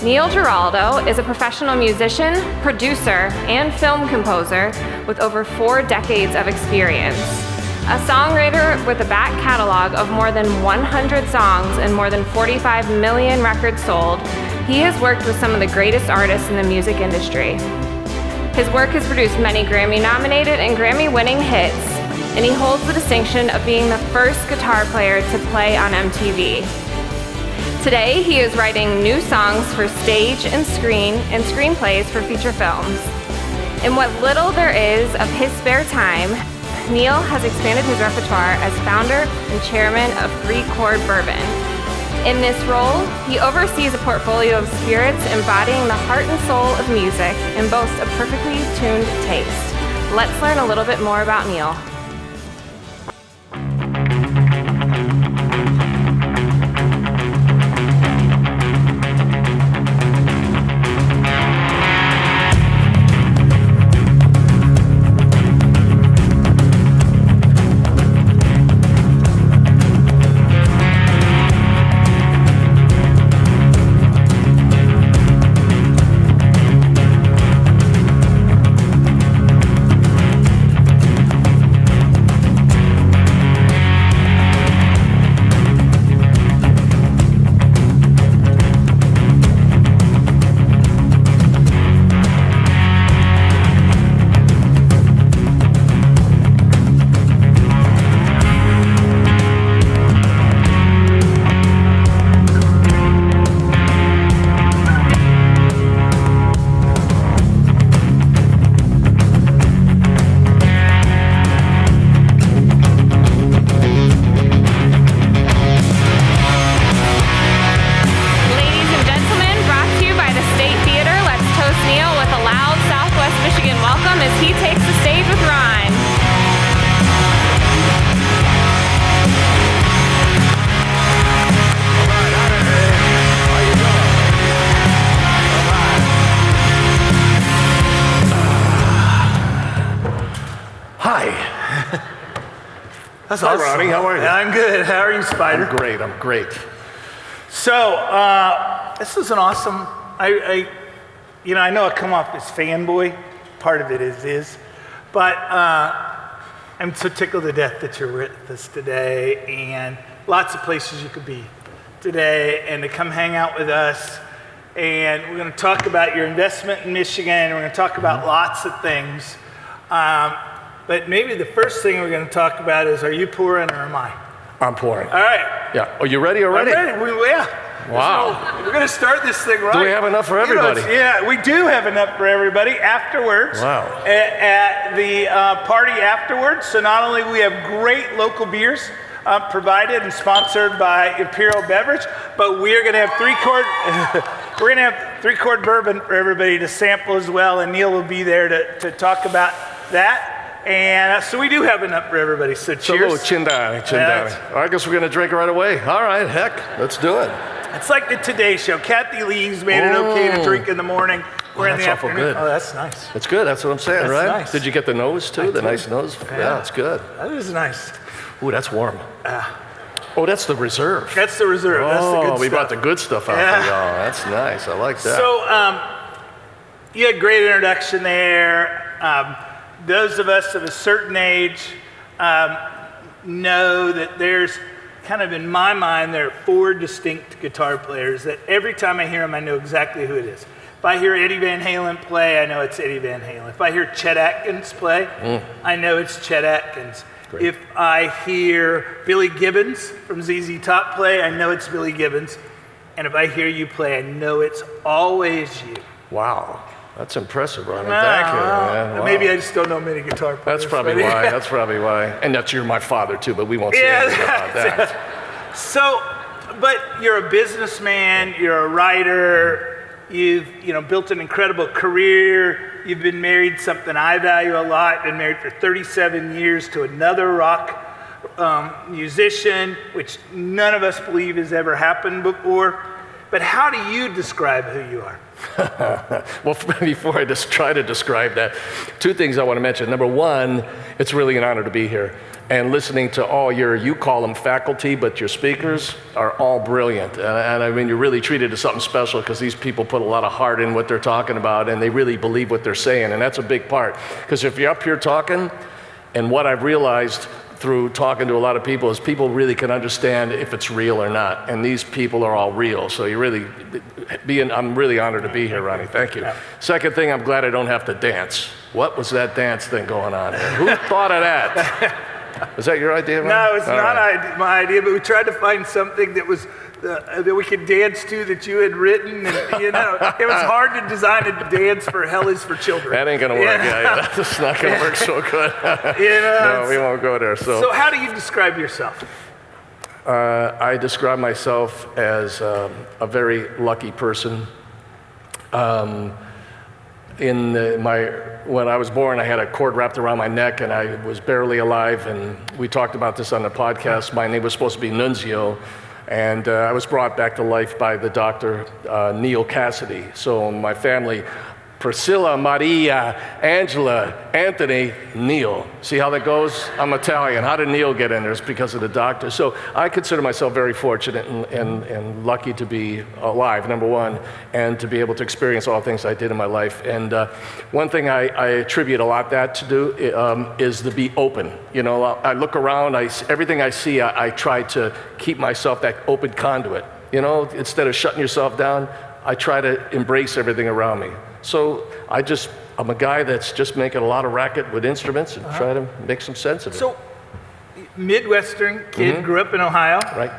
Neil Giraldo is a professional musician, producer, and film composer with over 4 decades of experience. A songwriter with a back catalog of more than 100 songs and more than 45 million records sold, he has worked with some of the greatest artists in the music industry. His work has produced many Grammy-nominated and Grammy-winning hits, and he holds the distinction of being the first guitar player to play on MTV. Today, he is writing new songs for stage and screenplays for feature films. In what little there is of his spare time, Neil has expanded his repertoire as founder and chairman of Three Chord Bourbon. In this role, he oversees a portfolio of spirits embodying the heart and soul of music and boasts a perfectly tuned taste. Let's learn a little bit more about Neil. That's awesome. Hi, Ronnie. How are you? I'm good. How are you, Spider? I'm great. So, this is an awesome, I know I come off as fanboy. Part of it is. But I'm so tickled to death that you're with us today, and lots of places you could be today, and to come hang out with us. And we're going to talk about your investment in Michigan. We're going to talk about lots of things. But maybe the first thing we're going to talk about is, are you pouring or am I? I'm pouring. All right. Yeah. Are you ready already? I'm ready. Yeah. Wow. We're going to start this thing right. Do we have enough for everybody? Yeah, we do have enough for everybody afterwards. Wow. At the party afterwards. So not only we have great local beers provided and sponsored by Imperial Beverage, but we're going to have Three Chord Bourbon for everybody to sample as well, and Neil will be there to talk about that. And so we do have enough for everybody, so cheers. So, chin-down. I guess we're going to drink right away. All right, heck, let's do it. It's like the Today Show. Kathy Lee's made it okay to drink in the morning. We're in the That's awful afternoon. good. Oh, that's nice. It's good, that's what I'm saying, That's right? nice. Did you get the nose, too? The nice nose? Yeah, it's good. That is nice. Ooh, that's warm. Oh, that's the reserve. That's the reserve. That's the good stuff. We brought the good stuff out for y'all. That's nice. I like that. So, you had a great introduction there. Those of us of a certain age know that there's kind of, in my mind, there are 4 distinct guitar players that every time I hear them, I know exactly who it is. If I hear Eddie Van Halen play, I know it's Eddie Van Halen. If I hear Chet Atkins play, I know it's Chet Atkins. Great. If I hear Billy Gibbons from ZZ Top play, I know it's Billy Gibbons. And if I hear you play, I know it's always you. Wow. That's impressive, Ronnie. Thank you, man. Wow. Maybe I just don't know many guitar players. That's probably why. That's probably why. And that you're my father, too, but we won't say anything about that. So, but you're a businessman, you're a writer, you've built an incredible career, you've been married, something I value a lot, been married for 37 years to another rock musician, which none of us believe has ever happened before. But how do you describe who you are? Well, before I just try to describe that, two things I want to mention. Number one, it's really an honor to be here. And listening to all you call them faculty, but your speakers are all brilliant. And I mean, you're really treated as something special because these people put a lot of heart in what they're talking about and they really believe what they're saying. And that's a big part. Because if you're up here talking, and what I've realized through talking to a lot of people is people really can understand if it's real or not. And these people are all real. So I'm really honored to be here, Ronnie. Thank you. Second thing, I'm glad I don't have to dance. What was that dance thing going on there? Who thought of that? Was that your idea, Ronnie? No, it's not my idea, but we tried to find something that was that we could dance to that you had written, and it was hard to design a dance for Hell is for Children. That ain't gonna work. Yeah, that's not gonna work so good. No, we won't go there. So how do you describe yourself? I describe myself as a very lucky person. When I was born, I had a cord wrapped around my neck and I was barely alive, and we talked about this on the podcast. My name was supposed to be Nunzio, and I was brought back to life by the doctor, Neil Cassidy. So my family, Priscilla, Maria, Angela, Anthony, Neil. See how that goes? I'm Italian. How did Neil get in there? It's because of the doctor. So I consider myself very fortunate and lucky to be alive, number one, and to be able to experience all the things I did in my life. And one thing I attribute a lot that to do is to be open. I look around, everything I see, I try to keep myself that open conduit. Instead of shutting yourself down, I try to embrace everything around me. So I'm a guy that's just making a lot of racket with instruments and try to make some sense of it. So, Midwestern kid, grew up in Ohio. Right.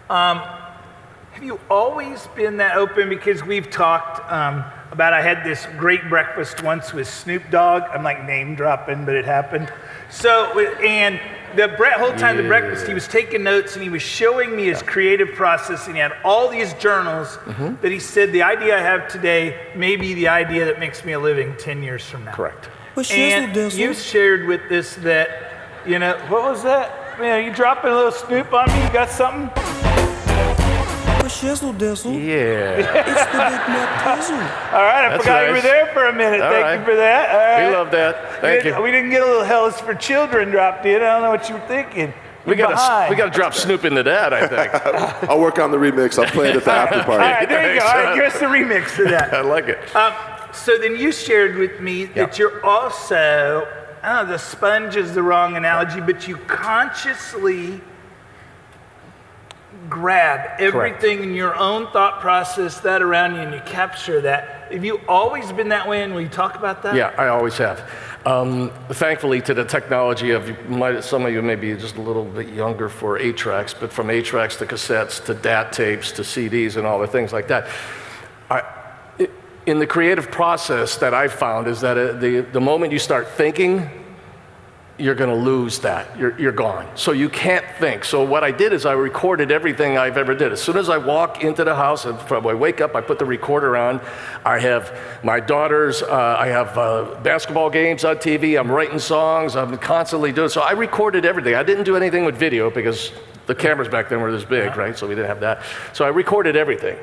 Have you always been that open? Because we've talked about, I had this great breakfast once with Snoop Dogg. I'm like name dropping, but it happened. So, and the whole time the breakfast, he was taking notes and he was showing me his creative process, and he had all these journals that he said, the idea I have today may be the idea that makes me a living 10 years from now. Correct. And you shared with us that, what was that? Man, are you dropping a little Snoop on me? You got something? Yeah. It's the Big Mac Tizzle. All right, I That's forgot nice. you were there for a minute. All Thank right. you for that. All right. We love that. Thank you. We didn't get a little Hell is for Children dropped in. I don't know what you were thinking. We got to drop Snoop into that, I think. I'll work on the remix. I'll play it at the after party. All right, there you go. All right, give us the remix to that. I like it. So then you shared with me that you're also, I don't know, the sponge is the wrong analogy, but you consciously grab everything in your own thought process, that around you, and you capture that. Have you always been that way, and will you talk about that? Yeah, I always have. Thankfully to the technology of, some of you may be just a little bit younger for 8-tracks, but from 8-tracks to cassettes to DAT tapes to CDs and all the things like that. In the creative process that I've found is that the moment you start thinking, you're going to lose that. You're gone. So you can't think. So what I did is I recorded everything I've ever did. As soon as I walk into the house, and I wake up, I put the recorder on. I have my daughters, I have basketball games on TV. I'm writing songs. I'm constantly doing so. I recorded everything. I didn't do anything with video because the cameras back then were this big, right? So we didn't have that. So I recorded everything.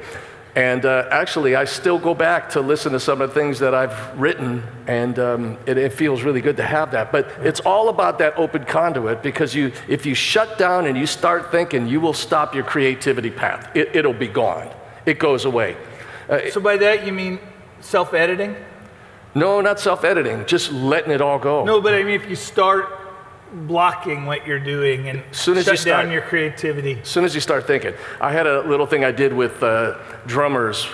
And actually, I still go back to listen to some of the things that I've written, and it feels really good to have that. But it's all about that open conduit, because if you shut down and you start thinking, you will stop your creativity path. It'll be gone. It goes away. So by that, you mean self-editing? No, not self-editing, just letting it all go. No, but I mean, if you start blocking what you're doing and shut down your creativity. As soon as you start thinking. I had a little thing I did with drummers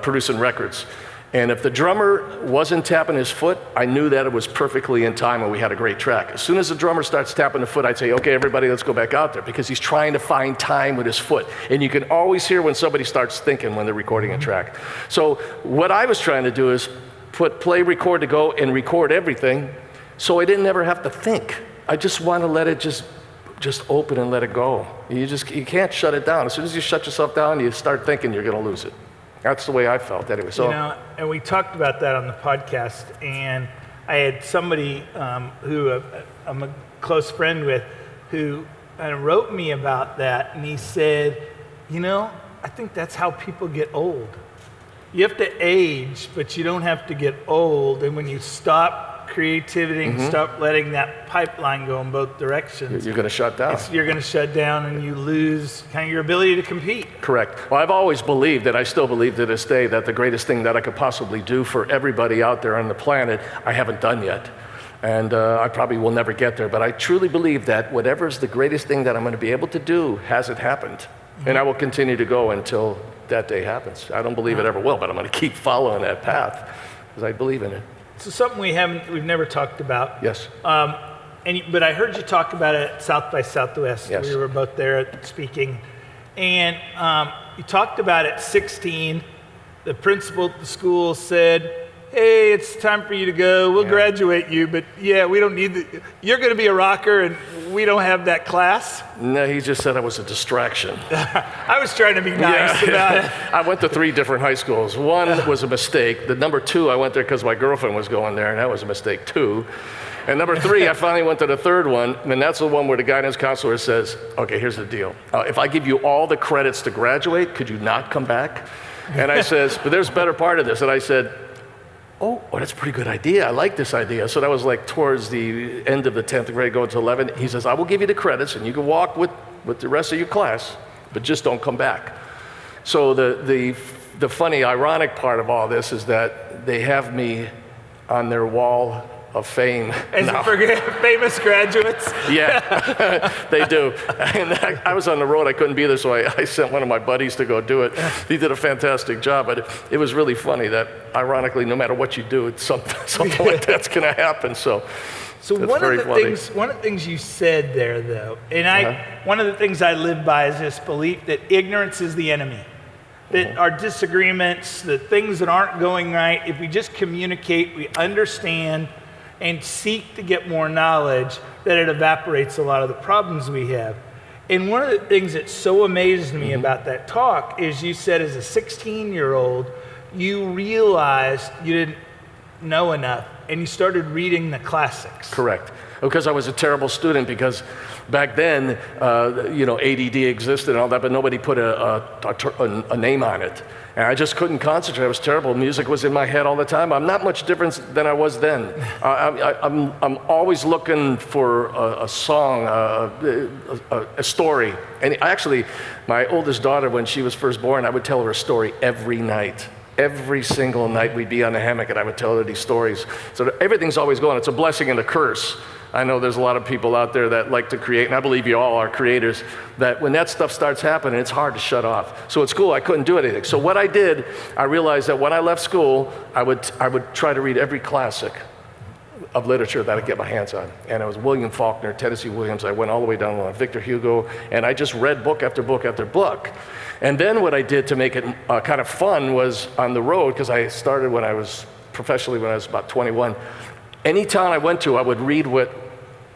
producing records. And if the drummer wasn't tapping his foot, I knew that it was perfectly in time and we had a great track. As soon as the drummer starts tapping the foot, I'd say, okay, everybody, let's go back out there, because he's trying to find time with his foot. And you can always hear when somebody starts thinking when they're recording a track. So what I was trying to do is put play, record to go, and record everything, so I didn't ever have to think. I just want to let it just open and let it go. You can't shut it down. As soon as you shut yourself down, you start thinking, you're going to lose it. That's the way I felt anyway. So, and we talked about that on the podcast, and I had somebody who I'm a close friend with who wrote me about that, and he said, I think that's how people get old. You have to age, but you don't have to get old. And when you stop creativity and stop letting that pipeline go in both directions, You're going to shut down. you're going to shut down and you lose kind of your ability to compete. Correct. Well, I've always believed, and I still believe to this day, that the greatest thing that I could possibly do for everybody out there on the planet, I haven't done yet. And I probably will never get there, but I truly believe that whatever is the greatest thing that I'm going to be able to do hasn't happened. And I will continue to go until that day happens. I don't believe it ever will, but I'm going to keep following that path because I believe in it. So something we've never talked about. Yes. But I heard you talk about it at South by Southwest. Yes. We were both there speaking. And you talked about at 16, the principal at the school said, hey, it's time for you to go. We'll graduate you, but we don't need you're going to be a rocker and we don't have that class. No, he just said I was a distraction. I was trying to be nice about it. I went to 3 different high schools. One was a mistake. The number 2, I went there because my girlfriend was going there, and that was a mistake too. And number 3, I finally went to the 3rd one, and that's the one where the guidance counselor says, okay, here's the deal. If I give you all the credits to graduate, could you not come back? And I says, but there's a better part of this. And I said, oh, that's a pretty good idea. I like this idea. So that was like towards the end of the 10th grade, going to 11. He says, I will give you the credits, and you can walk with the rest of your class, but just don't come back. So the funny, ironic part of all this is that they have me on their wall of fame. As for famous graduates? Yeah, they do. And I was on the road, I couldn't be there, so I sent one of my buddies to go do it. He did a fantastic job, but it was really funny that, ironically, no matter what you do, it's something like that's going to happen. So one of the things you said there, though, and one of the things I live by is this belief that ignorance is the enemy. That our disagreements, the things that aren't going right, if we just communicate, we understand, and seek to get more knowledge, that it evaporates a lot of the problems we have. And one of the things that so amazed me about that talk is you said as a 16-year-old, you realized you didn't know enough, and you started reading the classics. Correct. Because I was a terrible student, because back then, ADD existed and all that, but nobody put a name on it. And I just couldn't concentrate. I was terrible. Music was in my head all the time. I'm not much different than I was then. I'm always looking for a song, a story. And actually, my oldest daughter, when she was first born, I would tell her a story every night. Every single night we'd be on the hammock and I would tell her these stories. So everything's always going. It's a blessing and a curse. I know there's a lot of people out there that like to create, and I believe you all are creators, that when that stuff starts happening, it's hard to shut off. So at school, I couldn't do anything. So what I did, I realized that when I left school, I would try to read every classic of literature that I get my hands on. And it was William Faulkner, Tennessee Williams. I went all the way down to Victor Hugo, and I just read book after book after book. And then what I did to make it kind of fun was on the road, because I started professionally when I was about 21. Any town I went to, I would read what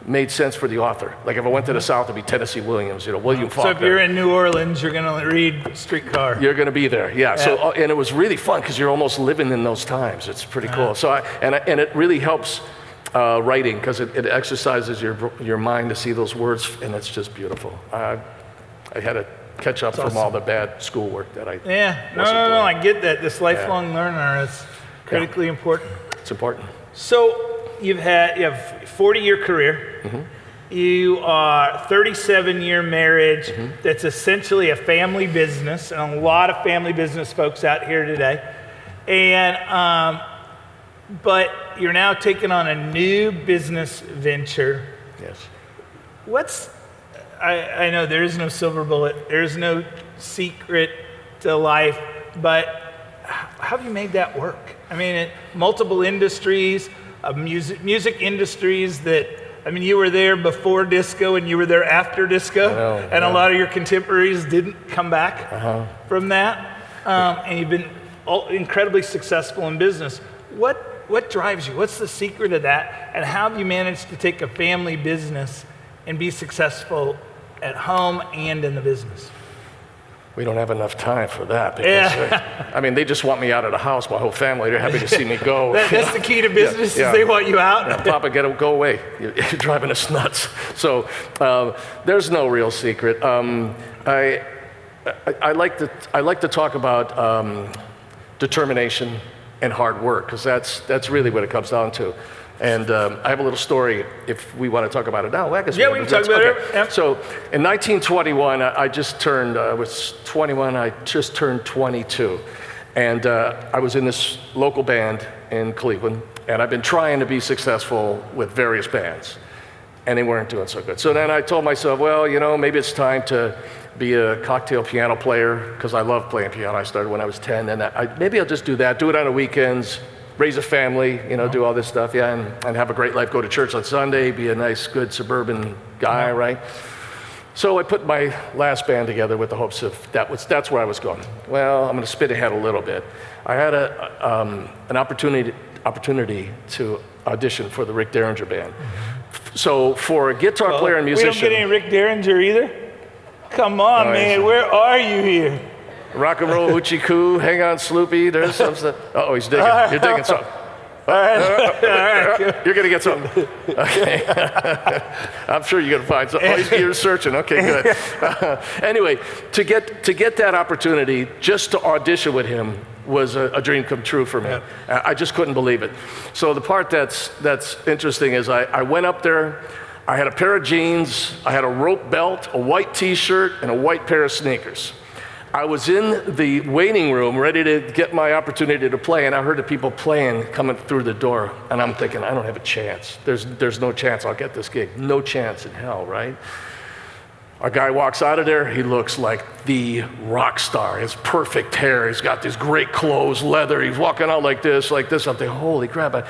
made sense for the author. Like if I went to the South, it'd be Tennessee Williams, William Faulkner. So if you're in New Orleans, you're going to read Streetcar. You're going to be there, yeah. So and it was really fun because you're almost living in those times. It's pretty cool. So and it really helps writing because it exercises your mind to see those words, and it's just beautiful. I had to catch up from all the bad schoolwork that I wasn't doing. I get that. This lifelong learner is critically important. It's important. So you have a 40-year career. You are 37-year marriage. That's essentially a family business, and a lot of family business folks out here today. And but you're now taking on a new business venture. Yes. I know there is no silver bullet, there is no secret to life, but how have you made that work? I mean, multiple industries, music industries that, you were there before disco and you were there after disco, and a lot of your contemporaries didn't come back from that, and you've been incredibly successful in business. What drives you? What's the secret of that? And how have you managed to take a family business and be successful at home and in the business? We don't have enough time for that because they just want me out of the house. My whole family, they're happy to see me go. That's the key to business, is they want you out. Yeah, Papa, go away. You're driving us nuts. So there's no real secret. I like to talk about determination and hard work, because that's really what it comes down to. And I have a little story if we want to talk about it now. Well, I guess Yeah, we can talk about it. Yep. So in 1921, I was 21, I just turned 22. And I was in this local band in Cleveland, and I've been trying to be successful with various bands, and they weren't doing so good. So then I told myself, well, maybe it's time to be a cocktail piano player, because I love playing piano. I started when I was 10, and maybe I'll just do that, do it on the weekends, raise a family, do all this stuff, and have a great life, go to church on Sunday, be a nice, good suburban guy, right? So I put my last band together with the hopes of that's where I was going. Well, I'm going to spit ahead a little bit. I had an opportunity to audition for the Rick Derringer band. So for a guitar player and musician, we don't get any Rick Derringer either. Come on, man, where are you here? Rock and roll, hoochie coo, hang on, Sloopy. There's some stuff. Oh, he's digging. You're digging something. All right. You're gonna get something. Okay. I'm sure you're gonna find something. Oh, you're searching. Okay, good. Anyway, to get that opportunity just to audition with him was a dream come true for me. Yeah. I just couldn't believe it. So the part that's interesting is I went up there. I had a pair of jeans, I had a rope belt, a white T-shirt, and a white pair of sneakers. I was in the waiting room ready to get my opportunity to play, and I heard the people playing coming through the door, and I'm thinking, I don't have a chance. There's no chance I'll get this gig. No chance in hell, right? Our guy walks out of there, he looks like the rock star. His perfect hair, he's got these great clothes, leather, he's walking out like this. I'm thinking, holy crap.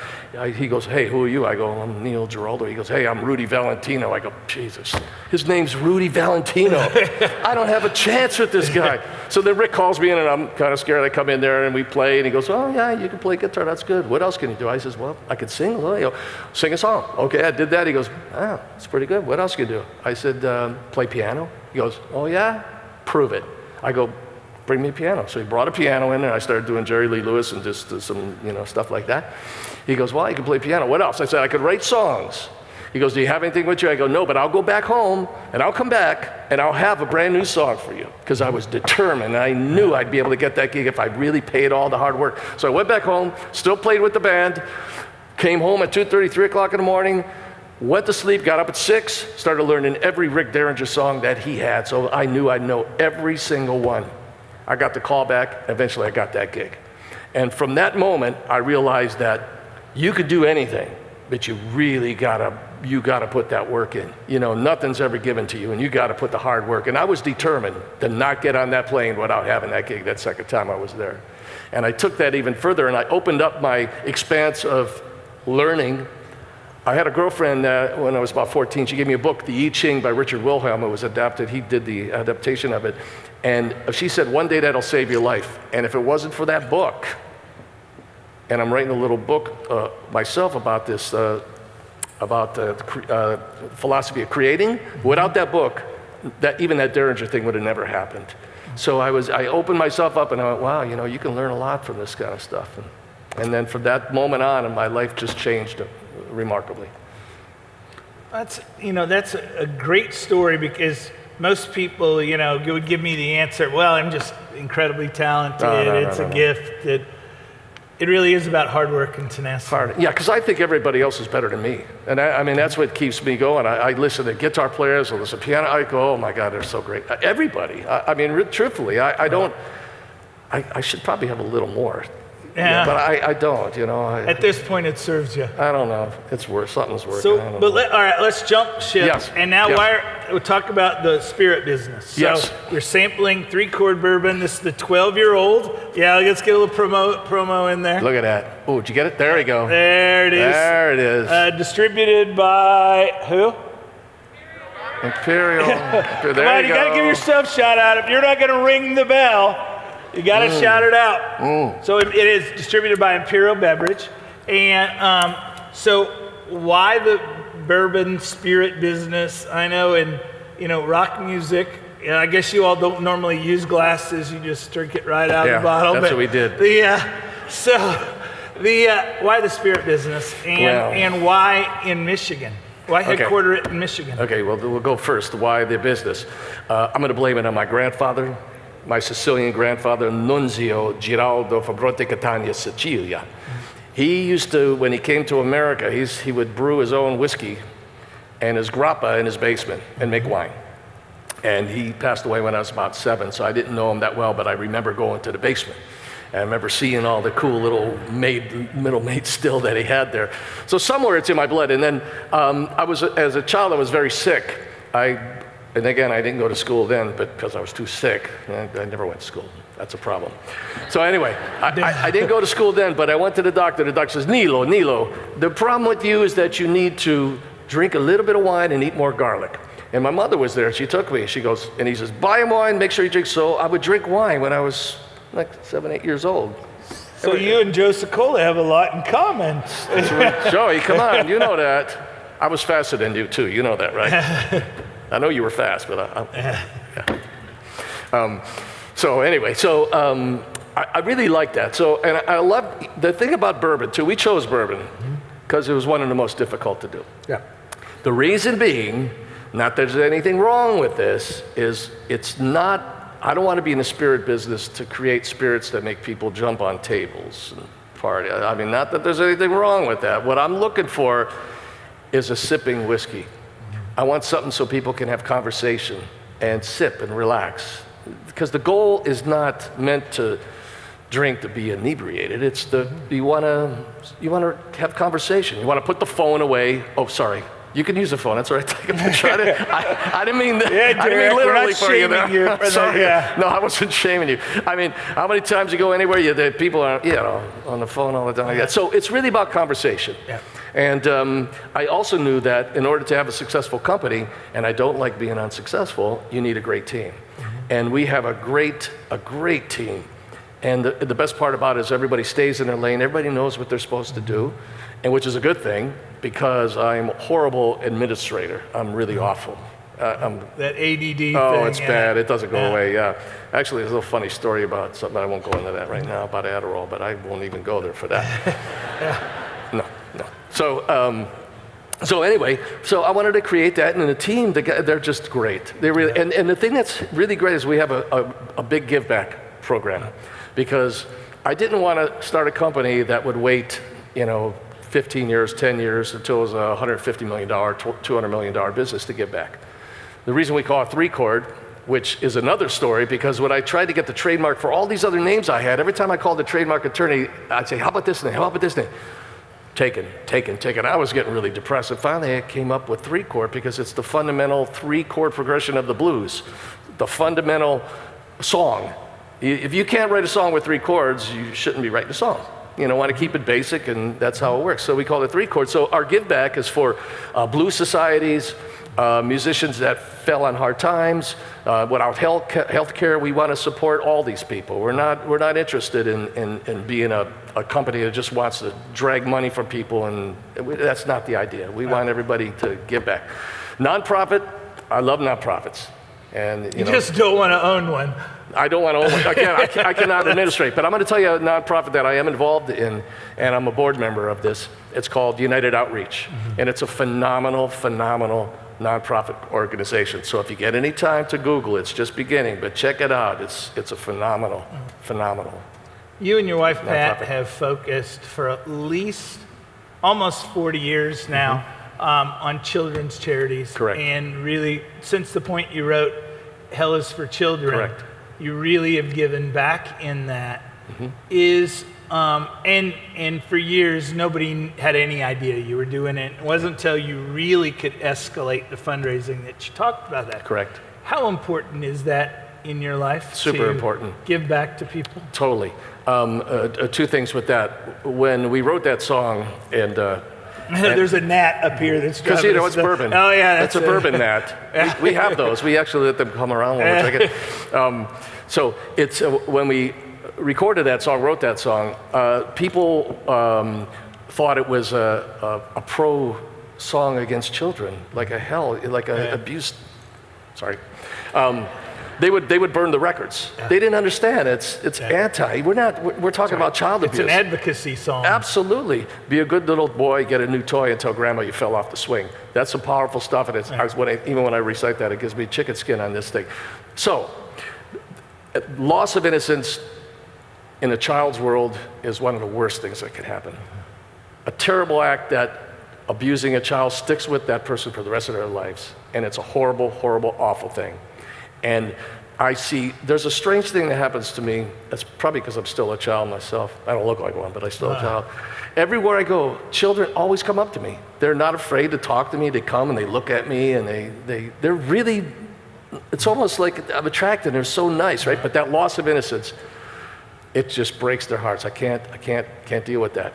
He goes, hey, who are you? I go, I'm Neil Giraldo. He goes, hey, I'm Rudy Valentino. I go, Jesus, his name's Rudy Valentino. I don't have a chance with this guy. So then Rick calls me in, and I'm kind of scared. I come in there, and we play, and he goes, oh, yeah, you can play guitar, that's good. What else can you do? I says, well, I could sing. Well, sing a song. Okay, I did that. He goes, it's pretty good. What else can you do? I said, play piano. He goes, oh, yeah? Prove it. I go, bring me a piano. So he brought a piano in there. I started doing Jerry Lee Lewis and just some, stuff like that. He goes, well, you can play piano. What else? I said, I could write songs. He goes, do you have anything with you? I go, no, but I'll go back home, and I'll come back, and I'll have a brand new song for you. Because I was determined. I knew I'd be able to get that gig if I really paid all the hard work. So I went back home, still played with the band, came home at 2:30, 3 o'clock in the morning, went to sleep, got up at 6, started learning every Rick Derringer song that he had, so I knew I'd know every single one. I got the call back, eventually I got that gig. And from that moment, I realized that you could do anything, but you really gotta put that work in. Nothing's ever given to you, and you gotta put the hard work. And I was determined to not get on that plane without having that gig that second time I was there. And I took that even further, and I opened up my expanse of learning. I had a girlfriend when I was about 14. She gave me a book, The I Ching by Richard Wilhelm. It was adapted. He did the adaptation of it. And she said, one day that'll save your life. And if it wasn't for that book, and I'm writing a little book myself about this, about the philosophy of creating. Without that book, even that Derringer thing would have never happened. So I opened myself up, and I went, wow, you can learn a lot from this kind of stuff. And then from that moment on, my life just changed remarkably. That's a great story, because most people, would give me the answer, well, I'm just incredibly talented, it's a gift. It really is about hard work and tenacity. Yeah, because I think everybody else is better than me. And I mean, that's what keeps me going. I listen to guitar players, I listen to piano, I go, oh my God, they're so great. Everybody. I mean, truthfully, I should probably have a little more. Yeah, but I don't, At this point, it serves you. I don't know. It's worse. Something's working. So, all right, let's jump ship. Yes. And now we'll talk about the spirit business. So you're sampling Three Chord Bourbon. This is the 12-year-old. Yeah, let's get a little promo in there. Look at that. Oh, did you get it? There we go. There it is. There it is. Distributed by who? Imperial. There Come on, you got to give yourself a shout out. If you're not going to ring the bell, you got to shout it out. So it is distributed by Imperial Beverage. And so why the bourbon spirit business? I know in rock music, I guess you all don't normally use glasses. You just drink it right out of the bottle. That's what we did. Why the spirit business? And why in Michigan? Why headquarter it in Michigan? Okay, well, we'll go first. Why the business? I'm going to blame it on my grandfather. my Sicilian grandfather, Nunzio Giraldo Fabrote Catania, Sicilia. He used to, when he came to America, he would brew his own whiskey and his grappa in his basement and make wine. And he passed away when I was about 7, so I didn't know him that well, but I remember going to the basement. And I remember seeing all the cool little middle made still that he had there. So somewhere it's in my blood. And then as a child, I was very sick. And again, I didn't go to school then, but because I was too sick. I never went to school. That's a problem. So anyway, I didn't go to school then, but I went to the doctor. The doctor says, Nilo, the problem with you is that you need to drink a little bit of wine and eat more garlic. And my mother was there. She took me. She goes, and he says, buy him wine, make sure you drink. So I would drink wine when I was like 7, 8 years old. So you and Joe Cicola have a lot in common. Joey, come on, you know that. I was faster than you too, you know that, right? I know you were fast, but yeah. So anyway, I really like that. So, and I love, the thing about bourbon too, we chose bourbon because it was one of the most difficult to do. Yeah. The reason being, not that there's anything wrong with this, is it's not, I don't want to be in the spirit business to create spirits that make people jump on tables and party. I mean, not that there's anything wrong with that. What I'm looking for is a sipping whiskey. I want something so people can have conversation and sip and relax. Because the goal is not meant to drink to be inebriated. It's you want to have conversation. You want to put the phone away. Oh, sorry. You can use the phone. That's all right. Take a picture. I didn't mean that. Yeah, I didn't mean literally for you there. You for sorry. That, yeah. No, I wasn't shaming you. I mean, how many times you go anywhere, the people are, on the phone all the time. Yeah. So it's really about conversation. Yeah. And I also knew that in order to have a successful company, and I don't like being unsuccessful, you need a great team. And we have a great team. And the best part about it is everybody stays in their lane. Everybody knows what they're supposed to do, and which is a good thing because I'm a horrible administrator. I'm really awful. That ADD thing. Oh, it's bad. It doesn't go away, yeah. Actually, there's a little funny story about something. I won't go into that right now, about Adderall, but I won't even go there for that. No. So anyway, so I wanted to create that, and the team, they're just great. They really, and the thing that's really great is we have a big give back program, because I didn't want to start a company that would wait, 15 years, 10 years until it was a $150 million, $200 million business to give back. The reason we call it Three Chord, which is another story, because when I tried to get the trademark for all these other names I had, every time I called the trademark attorney, I'd say, how about this name? How about this name? Taken. I was getting really depressed. And finally, I came up with Three Chord because it's the fundamental 3-chord progression of the blues, the fundamental song. If you can't write a song with 3 chords, you shouldn't be writing a song. Want to keep it basic, and that's how it works. So we call it 3 chords. So our give back is for blues societies, musicians that fell on hard times, without health care. We want to support all these people. We're not interested in being a company that just wants to drag money from people, and that's not the idea. We want everybody to give back. Nonprofit, I love nonprofits. And you just don't want to own one. I don't want to own one. I cannot administrate, but I'm going to tell you a nonprofit that I am involved in, and I'm a board member of this. It's called United Outreach, and it's a phenomenal nonprofit organization. So if you get any time to Google, it's just beginning, but check it out. It's a phenomenal. You and your wife, Pat, have focused for at least almost 40 years now on children's charities. Correct. And really, since the point you wrote, Hell is for Children, correct, you really have given back in that. And for years, nobody had any idea you were doing it. It wasn't until you really could escalate the fundraising that you talked about that. Correct. How important is that in your life? Super important. Give back to people? Totally. 2 things with that. When we wrote that song, and there's a gnat up here that's because it's bourbon. Oh yeah, that's a bourbon gnat. We have those. We actually let them come around when we drink it. So it's when we recorded that song, wrote that song, people thought it was a pro song against children, like abuse. Sorry. They would burn the records. They didn't understand. It's anti. We're talking about child abuse. It's an advocacy song. Absolutely. Be a good little boy, get a new toy, and tell grandma you fell off the swing. That's some powerful stuff, and even when I recite that, it gives me chicken skin on this thing. So Loss of innocence in a child's world is one of the worst things that can happen. A terrible act that abusing a child sticks with that person for the rest of their lives. And it's a horrible, horrible, awful thing. And I see, there's a strange thing that happens to me. That's probably because I'm still a child myself. I don't look like one, but I'm still a child. Everywhere I go, children always come up to me. They're not afraid to talk to me. They come and they look at me and they're really, it's almost like I'm attracted. They're so nice, right? But that loss of innocence, it just breaks their hearts. I can't deal with that.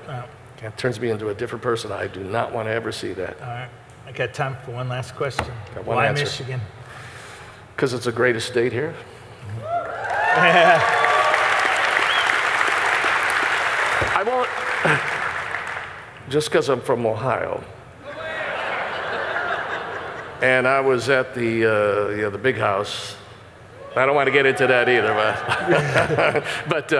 It turns me into a different person. I do not want to ever see that. All right. I got time for one last question. Got one Why answer. Michigan? Because it's the greatest state here. I won't, just because I'm from Ohio. And I was at the big house. I don't want to get into that either, but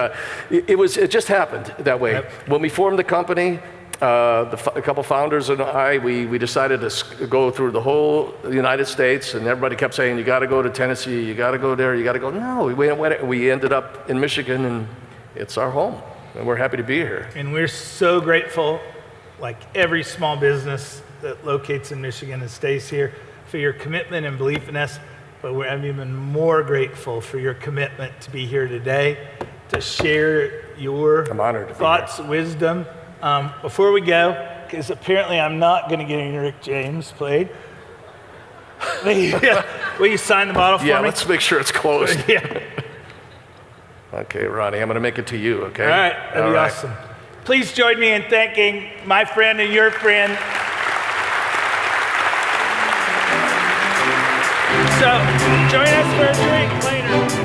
it just happened that way. Yep. When we formed the company, a couple founders and I, we decided to go through the whole United States, and everybody kept saying, you got to go to Tennessee, you got to go there, you got to go. No, we ended up in Michigan, and it's our home, and we're happy to be here. And we're so grateful, like every small business that locates in Michigan and stays here, for your commitment and belief in us. But I'm even more grateful for your commitment to be here today, to share your I'm honored to be thoughts, wisdom. Before we go, because apparently I'm not going to get any Rick James played, will you sign the bottle for me? Yeah, let's make sure it's closed. Yeah. Okay, Ronnie, I'm going to make it to you, okay? All right, that'd be awesome. Please join me in thanking my friend and your friend. So, join us for a drink later.